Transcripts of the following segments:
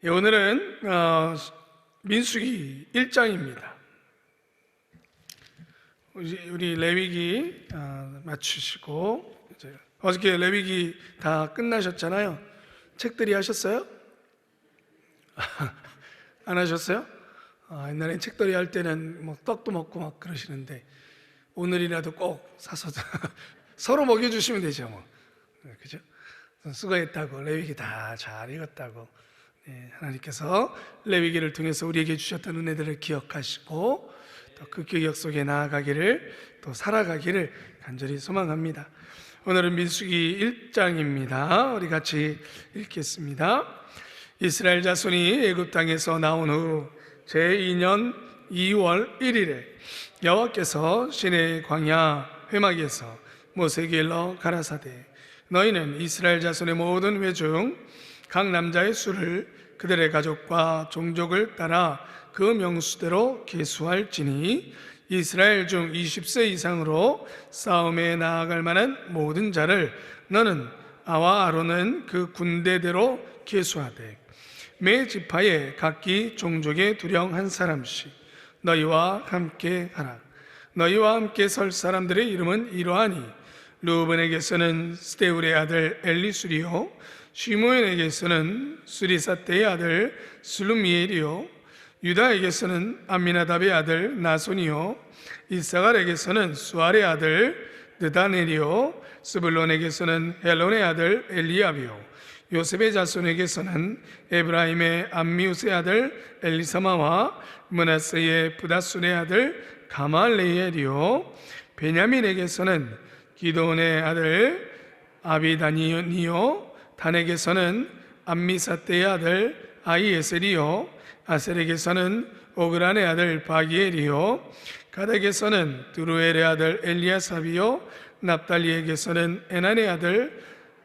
오늘은 민수기 1장입니다. 우리 레위기 맞추시고, 어저께 레위기 다 끝나셨잖아요. 책들이 하셨어요? 안 하셨어요? 옛날에 책들이 할 때는 뭐 떡도 먹고 막 그러시는데, 오늘이라도 꼭 사서 서로 먹여주시면 되죠, 뭐. 그죠? 수고했다고, 레위기 다 잘 읽었다고. 하나님께서 레위기를 통해서 우리에게 주셨던 은혜들을 기억하시고 또 그 기억 속에 나아가기를, 또 살아가기를 간절히 소망합니다. 오늘은 민수기 1장입니다. 우리 같이 읽겠습니다. 이스라엘 자손이 애굽 땅에서 나온 후 제2년 2월 1일에 여호와께서 시내 광야 회막에서 모세에게 일러 가라사대, 너희는 이스라엘 자손의 모든 회중 각 남자의 수를 그들의 가족과 종족을 따라 그 명수대로 계수할지니, 이스라엘 중 20세 이상으로 싸움에 나아갈 만한 모든 자를 너는 아와 아론은 그 군대대로 계수하되, 매 지파에 각기 종족의 두령 한 사람씩 너희와 함께 하라. 너희와 함께 설 사람들의 이름은 이러하니, 르우벤에게서는 스데울의 아들 엘리수리요, 시므온에게서는 수리사떼의 아들 슬루미엘이요, 유다에게서는 암미나답의 아들 나손이요, 이사갈에게서는 수알의 아들 느다넬이요, 스불론에게서는 헬론의 아들 엘리압이요, 요셉의 자손에게서는 에브라임의 암미우스의 아들 엘리사마와 므낫세의 부다순의 아들 가말레엘이요, 베냐민에게서는 기드온의 아들 아비다니요, 단에게서는 암미사떼의 아들 아히에셀이요, 아셀에게서는 오그란의 아들 바기엘이요, 가닥에서는 드루엘의 아들 엘리아삽이요, 납달리에게서는 에난의 아들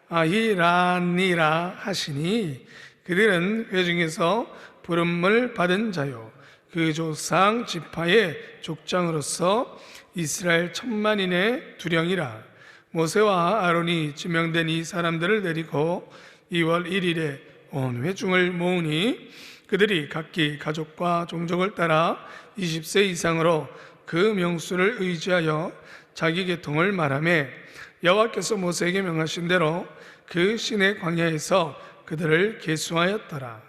아히라니라 하시니, 그들은 회중에서 부름을 받은 자요, 그 조상 지파의 족장으로서 이스라엘 10,000만인의 두령이라. 모세와 아론이 지명된 이 사람들을 데리고 2월 1일에 온 회중을 모으니, 그들이 각기 가족과 종족을 따라 20세 이상으로 그 명수를 의지하여 자기 계통을 말하며, 여호와께서 모세에게 명하신 대로 그 시내 광야에서 그들을 계수하였더라.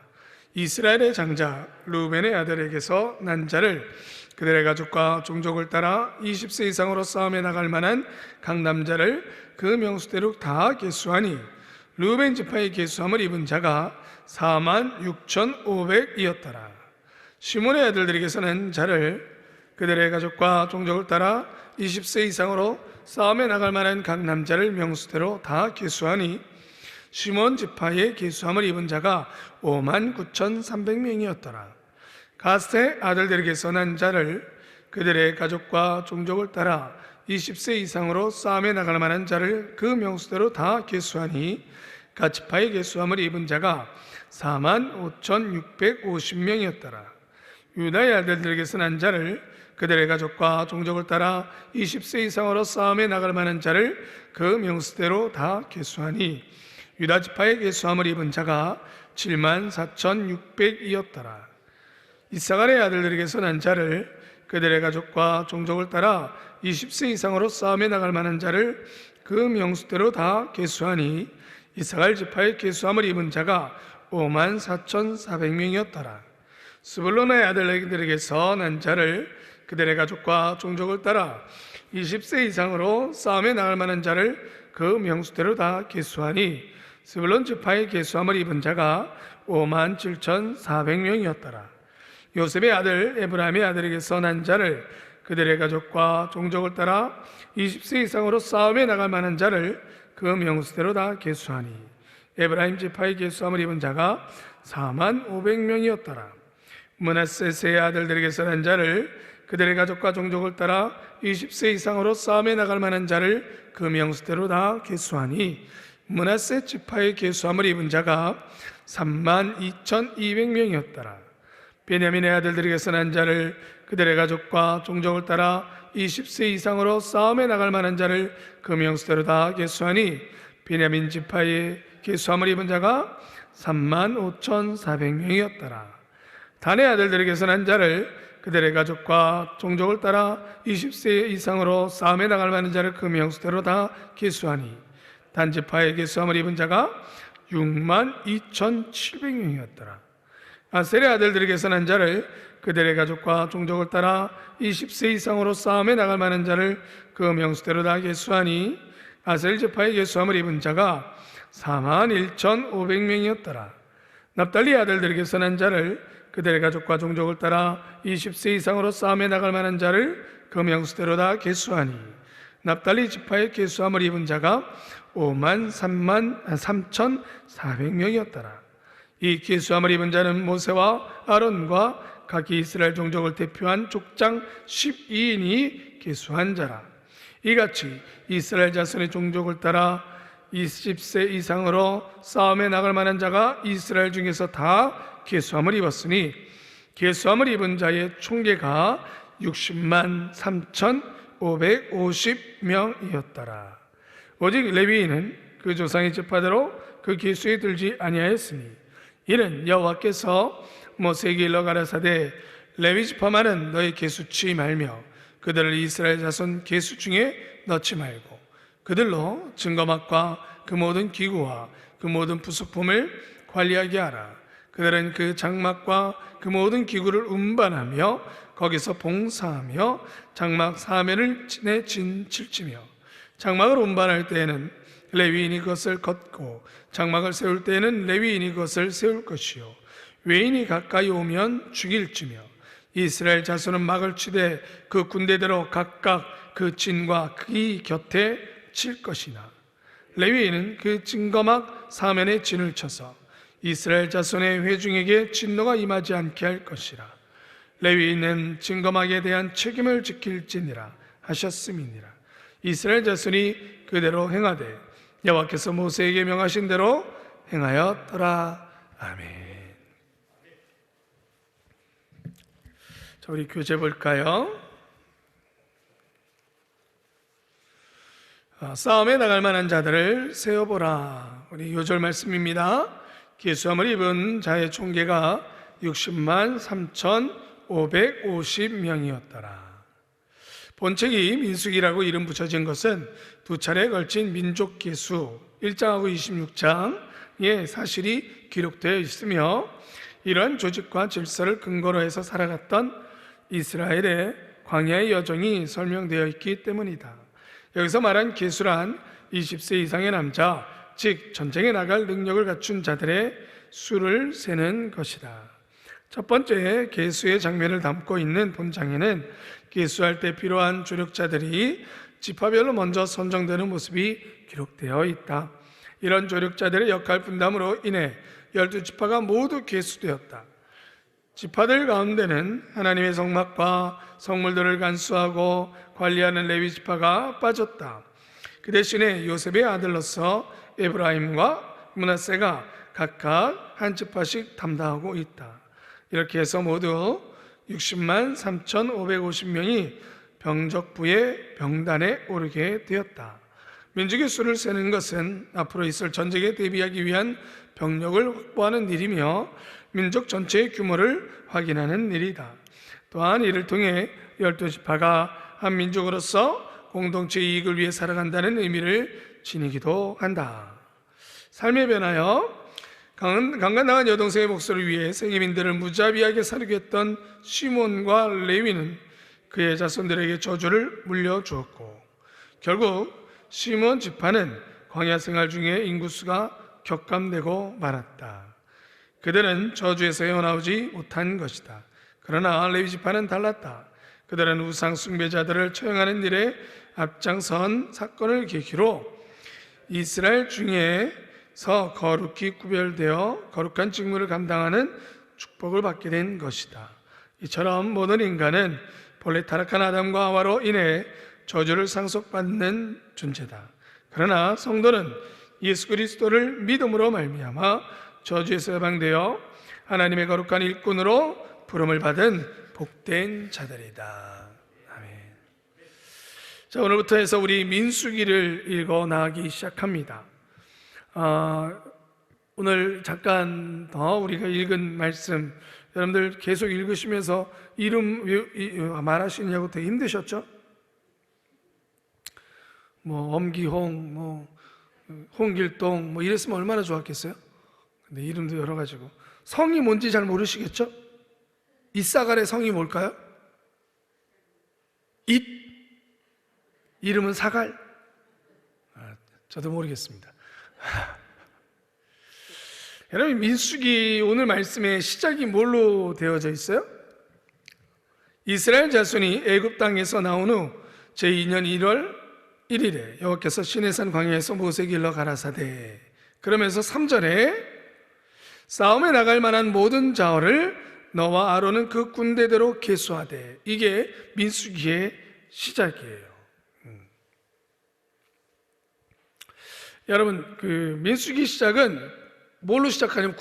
이스라엘의 장자 르우벤의 아들에게서 난 자를 그들의 가족과 종족을 따라 20세 이상으로 싸움에 나갈 만한 각 남자를 그 명수대로 다 계수하니, 르우벤 지파의 계수함을 입은 자가 46,500이었더라. 시몬의 아들들에게서 난 자를 그들의 가족과 종족을 따라 20세 이상으로 싸움에 나갈 만한 각 남자를 명수대로 다 계수하니, 시몬 지파의 계수함을 입은 자가 59,300명이었더라. 가스의 아들들에게서 난 자를 그들의 가족과 종족을 따라 20세 이상으로 싸움에 나갈 만한 자를 그 명수대로 다 계수하니, 갓지파의 계수함을 입은 자가 45,650명이었더라. 유다의 아들들에게서 난 자를 그들의 가족과 종족을 따라 20세 이상으로 싸움에 나갈 만한 자를 그 명수대로 다 계수하니, 유다 지파의 계수함을 입은 자가 74,600이었더라. 이사갈의 아들들에게서 난 자를 그들의 가족과 종족을 따라 20세 이상으로 싸움에 나갈 만한 자를 그 명수대로 다 계수하니, 이사갈 지파의 계수함을 입은 자가 54,400명이었더라. 스불론의 아들들에게서 난 자를 그들의 가족과 종족을 따라 20세 이상으로 싸움에 나갈 만한 자를 그 명수대로 다 계수하니, 스불론 지파의 계수함을 입은 자가 57,400명이었더라. 요셉의 아들 에브라임의 아들에게서 난 자를 그들의 가족과 종족을 따라 20세 이상으로 싸움에 나갈 만한 자를 그 명수대로 다 계수하니, 에브라임 지파의 계수함을 입은 자가 45,000명이었더라. 므낫세의 아들들에게서 난 자를 그들의 가족과 종족을 따라 20세 이상으로 싸움에 나갈 만한 자를 그 명수대로 다 계수하니, 므낫세 지파의 계수함을 입은 자가 32,200명이었더라. 베냐민의 아들들에게서 난 자를 그들의 가족과 종족을 따라 20세 이상으로 싸움에 나갈 만한 자를 그 명수대로 다 계수하니, 베냐민 지파의 계수함을 입은 자가 35,400명이었더라. 단의 아들들에게서 난 자를 그들의 가족과 종족을 따라 20세 이상으로 싸움에 나갈 만한 자를 그 명수대로 다 계수하니 단 지파의 계수함을 입은 자가 62,700명이었더라. 아셀의 아들들에게서 난 자를 그들의 가족과 종족을 따라 20세 이상으로 싸움에 나갈 만한 자를 그 명수대로 다 계수하니 아셀 지파의 계수함을 입은 자가 41,500명이었더라. 납달리 아들들에게서 난 자를 그들의 가족과 종족을 따라 20세 이상으로 싸움에 나갈 만한 자를 그 명수대로 다 계수하니 납달리 지파의 계수함을 입은 자가 53,400명이었더라. 이 계수함을 입은 자는 모세와 아론과 각기 이스라엘 종족을 대표한 족장 12인이 계수한 자라. 이같이 이스라엘 자손의 종족을 따라 20세 이상으로 싸움에 나갈 만한 자가 이스라엘 중에서 다 계수함을 입었으니 계수함을 입은 자의 총계가 60만 3,550명이었더라. 오직 레위인은 그 조상의 지파대로 그 계수에 들지 아니하였으니 이는 여호와께서 모세에게 일러 가라사대 레위 지파만은 너희 계수치 말며 그들을 이스라엘 자손 계수 중에 넣지 말고 그들로 증거막과 그 모든 기구와 그 모든 부속품을 관리하게 하라. 그들은 그 장막과 그 모든 기구를 운반하며 거기서 봉사하며 장막 사면을 칠지며 장막을 운반할 때에는 레위인이 그것을 걷고 장막을 세울 때에는 레위인이 그것을 세울 것이요 외인이 가까이 오면 죽일지며 이스라엘 자손은 막을 치되 그 군대대로 각각 그 진과 그의 곁에 칠 것이나 레위인은 그 증거막 사면에 진을 쳐서 이스라엘 자손의 회중에게 진노가 임하지 않게 할 것이라. 레위인은 증거막에 대한 책임을 지킬지니라 하셨음이니라. 이스라엘 자손이 그대로 행하되 여호와께서 모세에게 명하신 대로 행하였더라. 아멘. 자, 우리 교재 볼까요? 싸움에 나갈 만한 자들을 세어보라. 우리 요절 말씀입니다. 계수함을 입은 자의 총계가 60만 3,550명이었더라. 본책이 민수기라고 이름 붙여진 것은 두 차례에 걸친 민족 계수 1장하고 26장의 사실이 기록되어 있으며 이러한 조직과 질서를 근거로 해서 살아갔던 이스라엘의 광야의 여정이 설명되어 있기 때문이다. 여기서 말한 계수란 20세 이상의 남자, 즉 전쟁에 나갈 능력을 갖춘 자들의 수를 세는 것이다. 첫 번째 계수의 장면을 담고 있는 본장에는 계수할 때 필요한 조력자들이 지파별로 먼저 선정되는 모습이 기록되어 있다. 이런 조력자들의 역할 분담으로 인해 12지파가 모두 계수되었다. 지파들 가운데는 하나님의 성막과 성물들을 간수하고 관리하는 레위 지파가 빠졌다. 그 대신에 요셉의 아들로서 에브라임과 므낫세가 각각 한 지파씩 담당하고 있다. 이렇게 해서 모두 60만 3,550명이 병적부의 병단에 오르게 되었다. 민족의 수를 세는 것은 앞으로 있을 전쟁에 대비하기 위한 병력을 확보하는 일이며 민족 전체의 규모를 확인하는 일이다. 또한 이를 통해 12지파가 한 민족으로서 공동체 이익을 위해 살아간다는 의미를 지니기도 한다. 삶에 변하여 강간당한 여동생의 복수를 위해 세계민들을 무자비하게 살게 했던 시몬과 레위는 그의 자손들에게 저주를 물려주었고 결국 시몬 지파는 광야 생활 중에 인구수가 격감되고 말았다. 그들은 저주에서 헤어나오지 못한 것이다. 그러나 레위 지파는 달랐다. 그들은 우상 숭배자들을 처형하는 일에 앞장선 사건을 계기로 이스라엘 중에서 거룩히 구별되어 거룩한 직무를 감당하는 축복을 받게 된 것이다. 이처럼 모든 인간은 본래 타락한 아담과 하와로 인해 저주를 상속받는 존재다. 그러나 성도는 예수 그리스도를 믿음으로 말미암아 저주에서 해방되어 하나님의 거룩한 일꾼으로 부름을 받은 복된 자들이다. 아멘. 자, 오늘부터 해서 우리 민수기를 읽어 나가기 시작합니다. 오늘 잠깐 더 우리가 읽은 말씀, 여러분들 계속 읽으시면서 이름 말하시느냐고 되게 힘드셨죠? 뭐 엄기홍, 홍길동 이랬으면 얼마나 좋았겠어요? 근데 이름도 여러 가지고 성이 뭔지 잘 모르시겠죠? 이사갈의 성이 뭘까요? 이름은 사갈? 저도 모르겠습니다. 여러분, 민수기 오늘 말씀의 시작이 뭘로 되어져 있어요? 이스라엘 자손이 애굽 땅에서 나온 후 제2년 1월 1일에 여호와께서 시내산 광야에서 모세에게 일러 가라사대, 그러면서 3절에 싸움에 나갈 만한 모든 자원을 너와 아론은 그 군대대로 계수하되, 이게 민수기의 시작이에요. 여러분, 그 민수기 시작은 뭘로 시작하냐면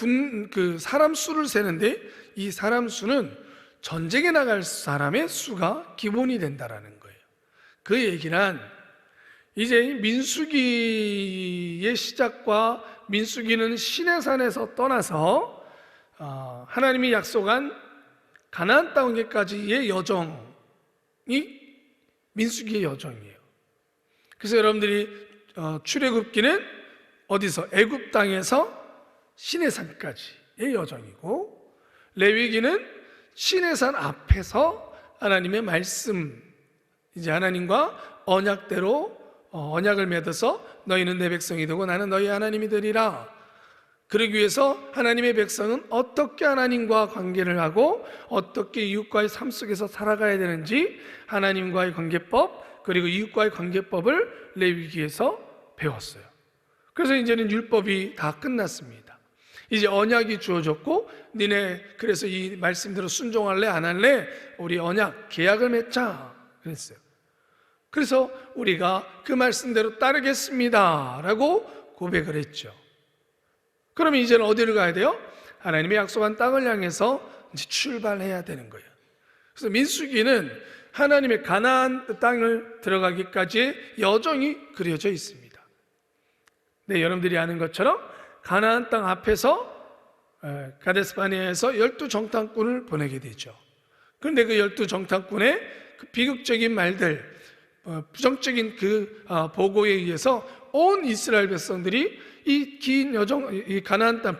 사람 수를 세는데, 이 사람 수는 전쟁에 나갈 사람의 수가 기본이 된다라는 거예요. 그 얘기는 이제 민수기의 시작과 민수기는 시내산에서 떠나서 하나님이 약속한 가나안 땅에까지의 여정이 민수기의 여정이에요. 그래서 여러분들이 출애굽기는 어디서? 애굽 땅에서 시내산까지의 여정이고, 레위기는 시내산 앞에서 하나님의 말씀, 이제 하나님과 언약대로 언약을 맺어서 너희는 내 백성이 되고 나는 너희 하나님이 되리라. 그러기 위해서 하나님의 백성은 어떻게 하나님과 관계를 하고 어떻게 이웃과의 삶 속에서 살아가야 되는지, 하나님과의 관계법 그리고 이웃과의 관계법을 레위기에서 배웠어요. 그래서 이제는 율법이 다 끝났습니다. 이제 언약이 주어졌고, 니네 그래서 이 말씀대로 순종할래 안 할래? 우리 언약 계약을 맺자 그랬어요. 그래서 우리가 그 말씀대로 따르겠습니다 라고 고백을 했죠. 그러면 이제는 어디를 가야 돼요? 하나님의 약속한 땅을 향해서 이제 출발해야 되는 거예요. 그래서 민수기는 하나님의 가나안 땅을 들어가기까지의 여정이 그려져 있습니다. 네, 여러분들이 아는 것처럼 가나안 땅 앞에서 가데스바네아에서 12정탐꾼을 보내게 되죠. 그런데 그 12정탐꾼의 그 비극적인 말들, 부정적인 그 보고에 의해서 온 이스라엘 백성들이 이 긴 여정, 이 가나안 땅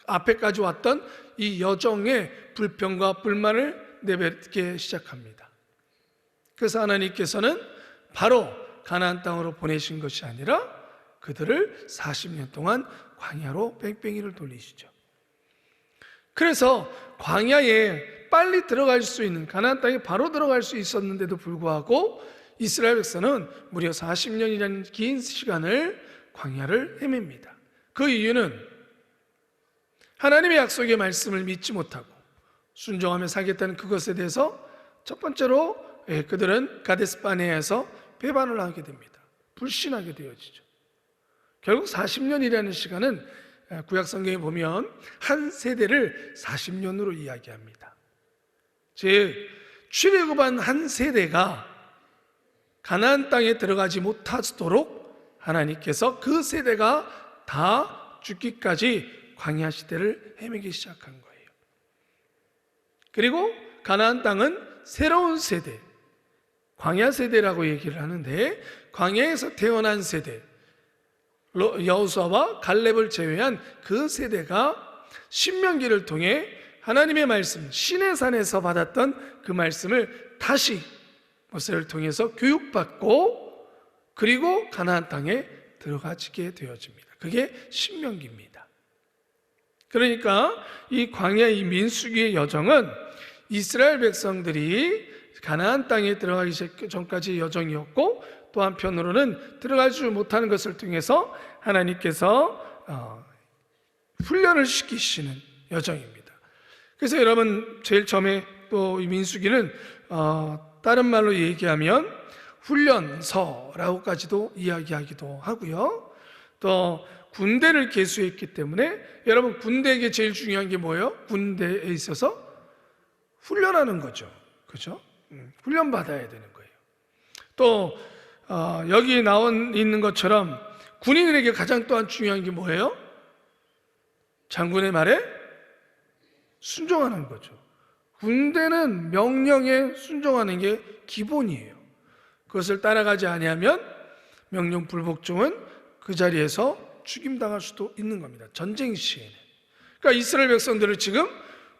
앞에까지 왔던 이 여정에 불평과 불만을 내뱉기 시작합니다. 그래서 하나님께서는 바로 가나안 땅으로 보내신 것이 아니라 그들을 40년 동안 광야로 뺑뺑이를 돌리시죠. 그래서 광야에 빨리 들어갈 수 있는, 가나안 땅에 바로 들어갈 수 있었는데도 불구하고 이스라엘 백성은 무려 40년이라는 긴 시간을 광야를 헤맵니다. 그 이유는 하나님의 약속의 말씀을 믿지 못하고 순종하며 살겠다는 그것에 대해서 첫 번째로 그들은 가데스바네아에서 배반을 하게 됩니다. 불신하게 되어지죠. 결국 40년이라는 시간은 구약 성경에 보면 한 세대를 40년으로 이야기합니다. 즉 출애굽한 한 세대가 가나안 땅에 들어가지 못하도록 하나님께서 그 세대가 다 죽기까지 광야 시대를 헤매기 시작한 거예요. 그리고 가나안 땅은 새로운 세대, 광야 세대라고 얘기를 하는데, 광야에서 태어난 세대, 여호수아와 갈렙을 제외한 그 세대가 신명기를 통해 하나님의 말씀, 시내산에서 받았던 그 말씀을 다시 모세를 통해서 교육받고, 그리고 가나안 땅에 들어가게 되어집니다. 그게 신명기입니다. 그러니까 이 광야, 이 민수기의 여정은 이스라엘 백성들이 가나안 땅에 들어가기 전까지의 여정이었고, 또 한편으로는 들어가지 못하는 것을 통해서 하나님께서 훈련을 시키시는 여정입니다. 그래서 여러분, 제일 처음에 또 이 민수기는 다른 말로 얘기하면 훈련서라고까지도 이야기하기도 하고요. 또 군대를 계수했기 때문에, 여러분 군대에게 제일 중요한 게 뭐예요? 군대에 있어서 훈련하는 거죠. 그렇죠? 훈련 받아야 되는 거예요. 또 여기 나와 있는 것처럼 군인들에게 가장 또한 중요한 게 뭐예요? 장군의 말에 순종하는 거죠. 군대는 명령에 순종하는 게 기본이에요. 그것을 따라가지 아니하면 명령 불복종은 그 자리에서 죽임당할 수도 있는 겁니다. 전쟁 시에는. 그러니까 이스라엘 백성들을 지금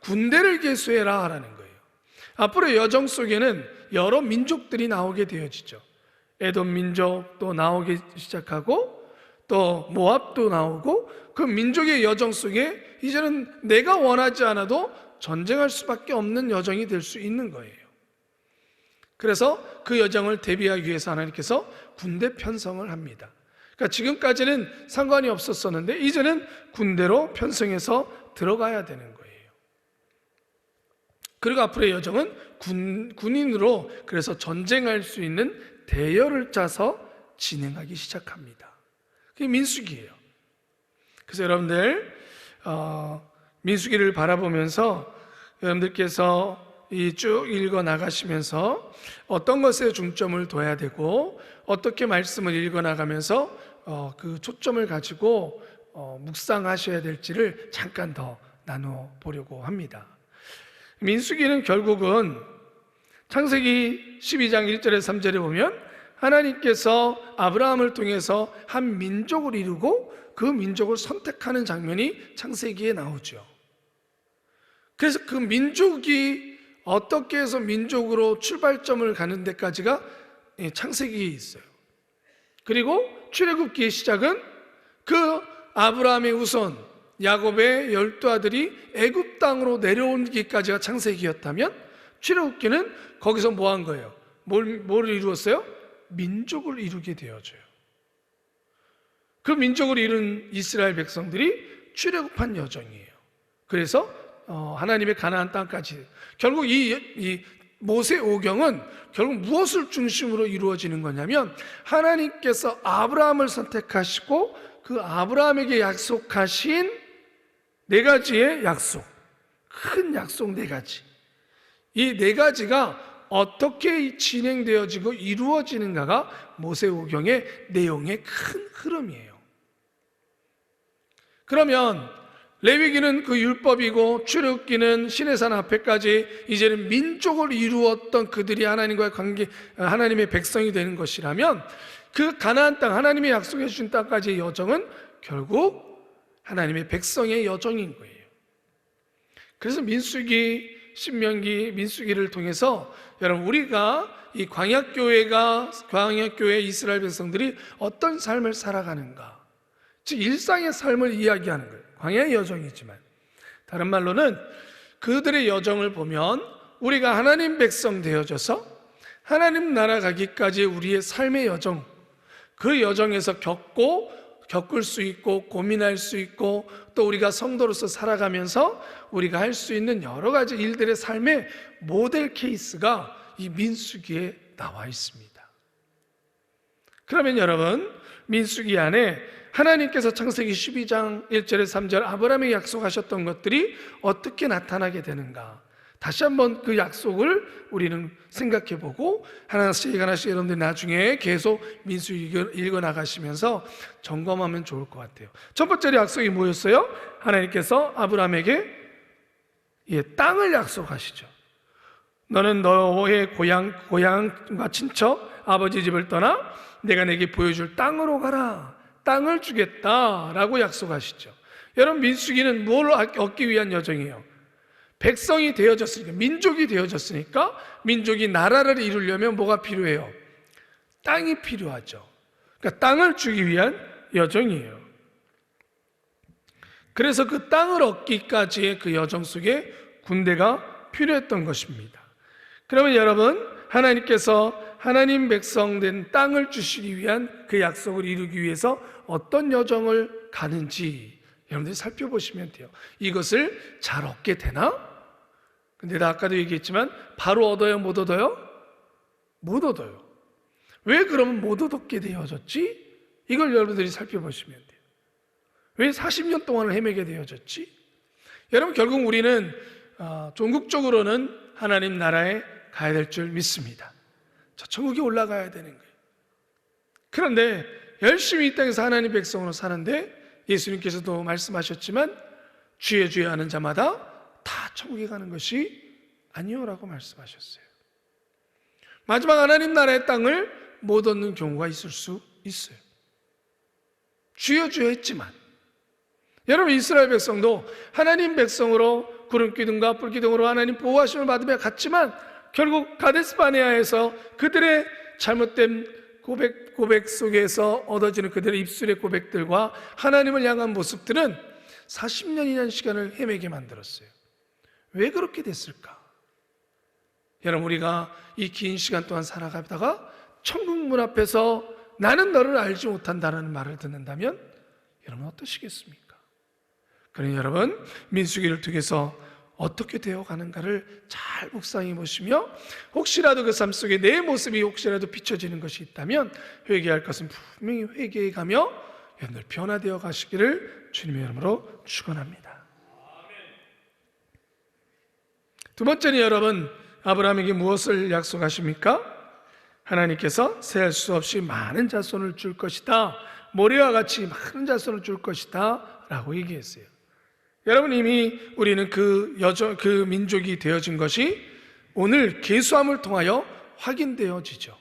군대를 계수해라 하라는 거예요. 앞으로 여정 속에는 여러 민족들이 나오게 되어지죠. 에돔 민족도 나오기 시작하고 또 모압도 나오고, 그 민족의 여정 속에 이제는 내가 원하지 않아도 전쟁할 수밖에 없는 여정이 될 수 있는 거예요. 그래서 그 여정을 대비하기 위해서 하나님께서 군대 편성을 합니다. 그러니까 지금까지는 상관이 없었었는데 이제는 군대로 편성해서 들어가야 되는 거예요. 그리고 앞으로의 여정은 군인으로 그래서 전쟁할 수 있는 대열을 짜서 진행하기 시작합니다. 그게 민수기예요. 그래서 여러분들 민수기를 바라보면서 여러분들께서 이 쭉 읽어 나가시면서 어떤 것에 중점을 둬야 되고 어떻게 말씀을 읽어 나가면서 그 초점을 가지고 묵상하셔야 될지를 잠깐 더 나눠 보려고 합니다. 민수기는 결국은 창세기 12장 1절에서 3절에 보면 하나님께서 아브라함을 통해서 한 민족을 이루고 그 민족을 선택하는 장면이 창세기에 나오죠. 그래서 그 민족이 어떻게 해서 민족으로 출발점을 가는 데까지가 창세기에 있어요. 그리고 출애굽기의 시작은 그 아브라함의 후손 야곱의 12아들이 애굽 땅으로 내려오기까지가 창세기였다면 출애굽기는 거기서 뭐 한 거예요? 뭘 이루었어요? 민족을 이루게 되어져요. 그 민족을 이룬 이스라엘 백성들이 출애굽한 여정이에요. 그래서 하나님의 가나안 땅까지, 결국 이 모세 오경은 결국 무엇을 중심으로 이루어지는 거냐면 하나님께서 아브라함을 선택하시고 그 아브라함에게 약속하신 네 가지의 약속, 큰 약속 네 가지, 이 네 가지가 어떻게 진행되어지고 이루어지는가가 모세오경의 내용의 큰 흐름이에요. 그러면 레위기는 그 율법이고 출애굽기는 시내산 앞에까지 이제는 민족을 이루었던 그들이 하나님과의 관계, 하나님의 백성이 되는 것이라면 그 가나안 땅, 하나님이 약속해 주신 땅까지의 여정은 결국 하나님의 백성의 여정인 거예요. 그래서 민수기, 신명기, 민수기를 통해서 여러분 우리가 이 광야교회 이스라엘 백성들이 어떤 삶을 살아가는가, 즉 일상의 삶을 이야기하는 거예요. 광야의 여정이지만 다른 말로는 그들의 여정을 보면 우리가 하나님 백성 되어져서 하나님 나라 가기까지 우리의 삶의 여정, 그 여정에서 겪을 수 있고 고민할 수 있고 또 우리가 성도로서 살아가면서 우리가 할 수 있는 여러 가지 일들의 삶의 모델 케이스가 이 민수기에 나와 있습니다. 그러면 여러분, 민수기 안에 하나님께서 창세기 12장 1절에서 3절 아브라함에게 약속하셨던 것들이 어떻게 나타나게 되는가, 다시 한번 그 약속을 우리는 생각해 보고 하나씩 여러분들 나중에 계속 민수기 읽어 나가시면서 점검하면 좋을 것 같아요. 첫 번째 약속이 뭐였어요? 하나님께서 아브라함에게 땅을 약속하시죠. 너는 너의 고향과 친척, 아버지 집을 떠나 내가 내게 보여줄 땅으로 가라. 땅을 주겠다라고 약속하시죠. 여러분, 민수기는 뭘 얻기 위한 여정이에요? 백성이 되어졌으니까, 민족이 되어졌으니까, 민족이 나라를 이루려면 뭐가 필요해요? 땅이 필요하죠. 그러니까 땅을 주기 위한 여정이에요. 그래서 그 땅을 얻기까지의 그 여정 속에 군대가 필요했던 것입니다. 그러면 여러분, 하나님께서 하나님 백성 된 땅을 주시기 위한 그 약속을 이루기 위해서 어떤 여정을 가는지 여러분들이 살펴보시면 돼요. 이것을 잘 얻게 되나? 근데 나 아까도 얘기했지만 바로 얻어요? 못 얻어요? 못 얻어요. 왜 그러면 못 얻게 되어졌지? 이걸 여러분들이 살펴보시면 돼요. 왜 40년 동안을 헤매게 되어졌지? 여러분, 결국 우리는 종국적으로는 하나님 나라에 가야 될 줄 믿습니다. 저 천국에 올라가야 되는 거예요. 그런데 열심히 이 땅에서 하나님 백성으로 사는데 예수님께서도 말씀하셨지만 주여 주여 하는 자마다 다 천국에 가는 것이 아니요라고 말씀하셨어요. 마지막 하나님 나라의 땅을 못 얻는 경우가 있을 수 있어요. 주여 주여 했지만, 여러분 이스라엘 백성도 하나님 백성으로 구름 기둥과 불 기둥으로 하나님 보호하심을 받으며 갔지만 결국 가데스 바네아에서 그들의 잘못된 고백 속에서 얻어지는 그들의 입술의 고백들과 하나님을 향한 모습들은 40년이라는 시간을 헤매게 만들었어요. 왜 그렇게 됐을까? 여러분, 우리가 이 긴 시간 동안 살아가다가 천국 문 앞에서 나는 너를 알지 못한다는 말을 듣는다면 여러분 어떠시겠습니까? 그러니 여러분, 민수기를 통해서 어떻게 되어가는가를 잘 묵상해 보시며, 혹시라도 그 삶 속에 내 모습이 혹시라도 비춰지는 것이 있다면 회개할 것은 분명히 회개해 가며 여러분들 변화되어 가시기를 주님의 이름으로 축원합니다. 두 번째는 여러분, 아브라함에게 무엇을 약속하십니까? 하나님께서 세할 수 없이 많은 자손을 줄 것이다, 모래와 같이 많은 자손을 줄 것이다 라고 얘기했어요. 여러분, 이미 우리는 그 민족이 되어진 것이 오늘 계수함을 통하여 확인되어지죠.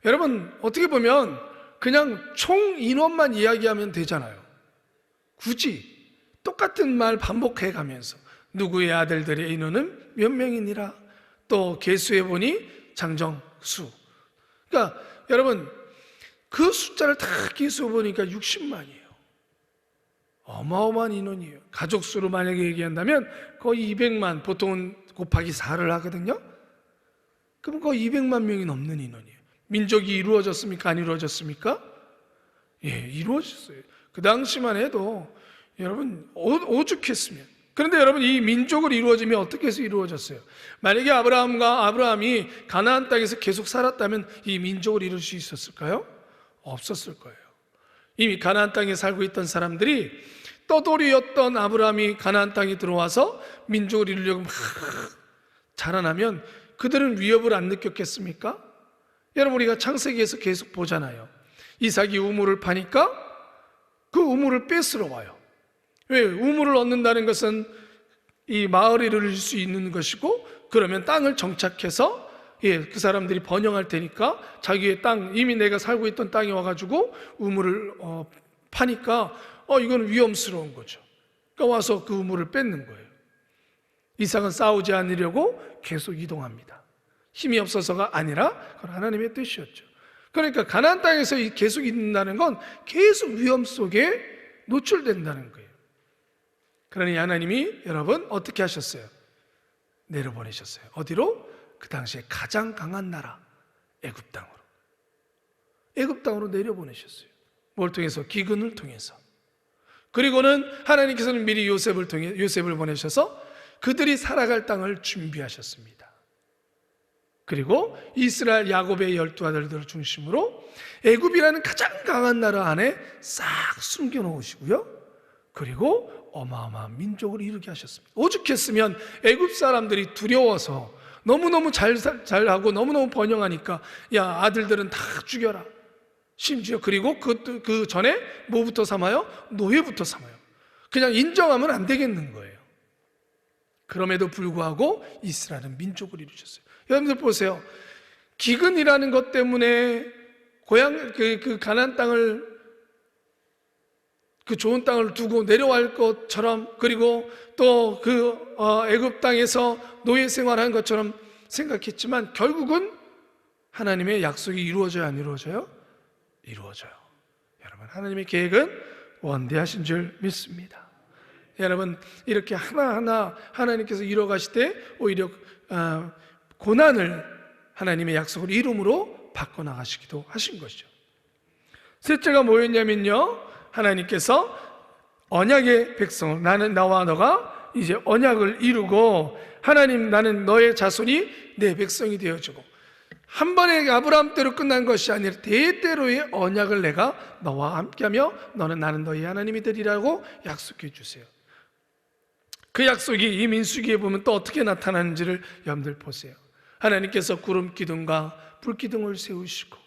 여러분, 어떻게 보면 그냥 총 인원만 이야기하면 되잖아요. 굳이 똑같은 말 반복해 가면서 누구의 아들들의 인원은 몇 명이니라, 또 계수해 보니 장정수. 그러니까 여러분, 그 숫자를 다 계수해 보니까 60만이에요. 어마어마한 인원이에요. 가족 수로 만약에 얘기한다면 거의 200만, 보통은 곱하기 4를 하거든요. 그럼 거의 200만 명이 넘는 인원이에요. 민족이 이루어졌습니까? 안 이루어졌습니까? 예, 이루어졌어요. 그 당시만 해도 여러분 오죽했으면. 그런데 여러분, 이 민족을 이루어지면 어떻게 해서 이루어졌어요? 만약에 아브라함이 가나안 땅에서 계속 살았다면 이 민족을 이룰 수 있었을까요? 없었을 거예요. 이미 가나안 땅에 살고 있던 사람들이, 떠돌이였던 아브라함이 가나안 땅에 들어와서 민족을 이루려고 막 자라나면 그들은 위협을 안 느꼈겠습니까? 여러분, 우리가 창세기에서 계속 보잖아요. 이삭이 우물을 파니까 그 우물을 뺏으러 와요. 왜? 우물을 얻는다는 것은 이 마을을 이룰 수 있는 것이고, 그러면 땅을 정착해서 그 사람들이 번영할 테니까 자기의 땅, 이미 내가 살고 있던 땅에 와가지고 우물을 파니까 이건 위험스러운 거죠. 그러니까 와서 그 우물을 뺏는 거예요. 이삭은 싸우지 않으려고 계속 이동합니다. 힘이 없어서가 아니라 그건 하나님의 뜻이었죠. 그러니까 가나안 땅에서 계속 있는다는 건 계속 위험 속에 노출된다는 거예요. 그러니 하나님이 여러분 어떻게 하셨어요? 내려보내셨어요. 어디로? 그 당시에 가장 강한 나라 애굽 땅으로 내려보내셨어요. 뭘 통해서? 기근을 통해서. 그리고는 하나님께서는 미리 요셉을 보내셔서 그들이 살아갈 땅을 준비하셨습니다. 그리고 이스라엘 야곱의 12아들들을 중심으로 애굽이라는 가장 강한 나라 안에 싹 숨겨놓으시고요, 그리고 어마어마한 민족을 이루게 하셨습니다. 오죽했으면 애굽 사람들이 두려워서 너무너무 잘하고 너무너무 번영하니까 야, 아들들은 다 죽여라. 심지어 그리고 그 전에 뭐부터 삼아요? 노예부터 삼아요. 그냥 인정하면 안 되겠는 거예요. 그럼에도 불구하고 이스라엘은 민족을 이루셨어요. 여러분들 보세요. 기근이라는 것 때문에 그 가나안 땅을, 그 좋은 땅을 두고 내려갈 것처럼, 그리고 또 그 애굽 땅에서 노예 생활한 것처럼 생각했지만 결국은 하나님의 약속이 이루어져요, 안 이루어져요? 이루어져요. 여러분, 하나님의 계획은 원대하신 줄 믿습니다. 여러분, 이렇게 하나하나 하나님께서 이뤄가실 때 오히려 고난을 하나님의 약속을 이름으로 바꿔나가시기도 하신 것이죠. 셋째가 뭐였냐면요, 하나님께서 언약의 백성을, 나는 나와 너가 이제 언약을 이루고, 하나님, 나는 너의 자손이 내 백성이 되어주고, 한 번에 아브라함 때로 끝난 것이 아니라 대대로의 언약을 내가 너와 함께하며 나는 너의 하나님이 되리라고 약속해 주세요. 그 약속이 이 민수기에 보면 또 어떻게 나타나는지를 여러분들 보세요. 하나님께서 구름 기둥과 불 기둥을 세우시고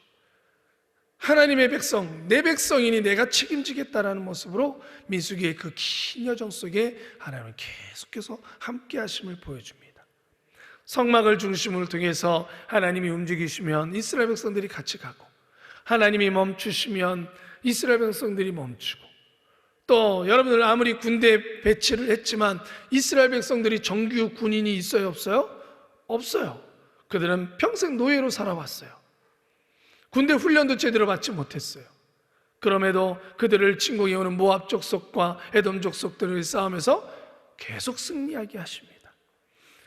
하나님의 백성, 내 백성이니 내가 책임지겠다라는 모습으로 민수기의 그 긴 여정 속에 하나님은 계속해서 함께 하심을 보여줍니다. 성막을 중심으로 통해서 하나님이 움직이시면 이스라엘 백성들이 같이 가고, 하나님이 멈추시면 이스라엘 백성들이 멈추고, 또 여러분들 아무리 군대 배치를 했지만 이스라엘 백성들이 정규 군인이 있어요, 없어요? 없어요. 그들은 평생 노예로 살아왔어요. 군대 훈련도 제대로 받지 못했어요. 그럼에도 그들을 침공해오는 모압 족속과 에돔 족속들을 싸우면서 계속 승리하게 하십니다.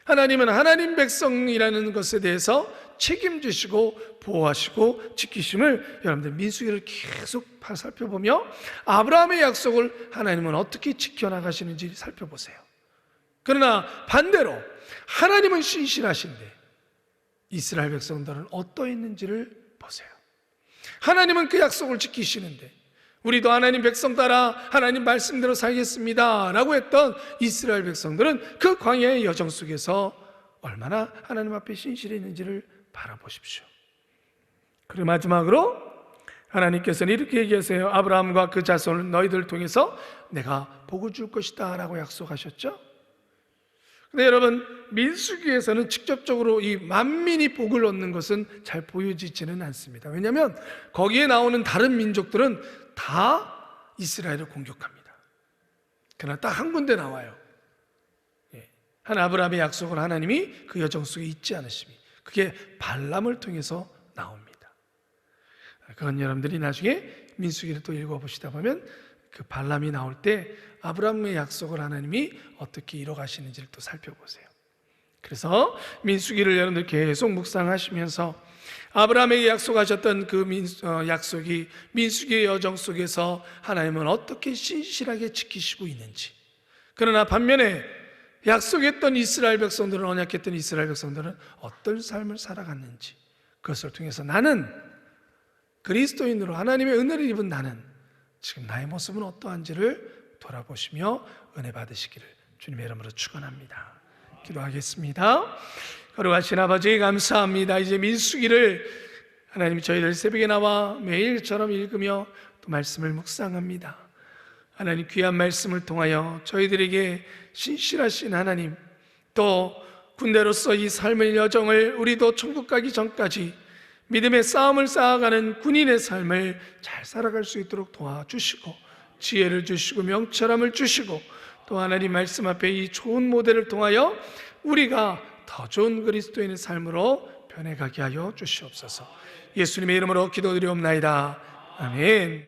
하나님은 하나님 백성이라는 것에 대해서 책임지시고 보호하시고 지키심을 여러분들 민수기를 계속 살펴보며 아브라함의 약속을 하나님은 어떻게 지켜나가시는지 살펴보세요. 그러나 반대로 하나님은 신실하신데 이스라엘 백성들은 어떠했는지를 보세요. 하나님은 그 약속을 지키시는데 우리도 하나님 백성 따라 하나님 말씀대로 살겠습니다 라고 했던 이스라엘 백성들은 그 광야의 여정 속에서 얼마나 하나님 앞에 신실했는지를 바라보십시오. 그리고 마지막으로 하나님께서는 이렇게 얘기하세요. 아브라함과 그 자손을 너희들을 통해서 내가 복을 줄 것이다 라고 약속하셨죠. 근데 여러분, 민수기에서는 직접적으로 이 만민이 복을 얻는 것은 잘 보여지지는 않습니다. 왜냐하면 거기에 나오는 다른 민족들은 다 이스라엘을 공격합니다. 그러나 딱 한 군데 나와요. 한 아브라함의 약속을 하나님이 그 여정 속에 잊지 않으심이, 그게 발람을 통해서 나옵니다. 그건 여러분들이 나중에 민수기를 또 읽어보시다 보면 그 발람이 나올 때 아브라함의 약속을 하나님이 어떻게 이뤄가시는지를 또 살펴보세요. 그래서 민수기를 여러분들 계속 묵상하시면서 아브라함에게 약속하셨던 그 약속이 민수기의 여정 속에서 하나님은 어떻게 신실하게 지키시고 있는지, 그러나 반면에 약속했던 이스라엘 백성들은, 언약했던 이스라엘 백성들은 어떤 삶을 살아갔는지, 그것을 통해서 나는 그리스도인으로 하나님의 은혜를 입은 나는 지금 나의 모습은 어떠한지를 돌아보시며 은혜 받으시기를 주님의 이름으로 축원합니다. 기도하겠습니다. 거룩하신 아버지, 감사합니다. 이제 민수기를 하나님이 저희들 새벽에 나와 매일처럼 읽으며 또 말씀을 묵상합니다. 하나님, 귀한 말씀을 통하여 저희들에게 신실하신 하나님, 또 군대로서 이 삶의 여정을 우리도 천국 가기 전까지 믿음의 싸움을 쌓아가는 군인의 삶을 잘 살아갈 수 있도록 도와주시고, 지혜를 주시고 명철함을 주시고, 또 하나님 말씀 앞에 이 좋은 모델을 통하여 우리가 더 좋은 그리스도인의 삶으로 변해가게 하여 주시옵소서. 예수님의 이름으로 기도드리옵나이다. 아멘.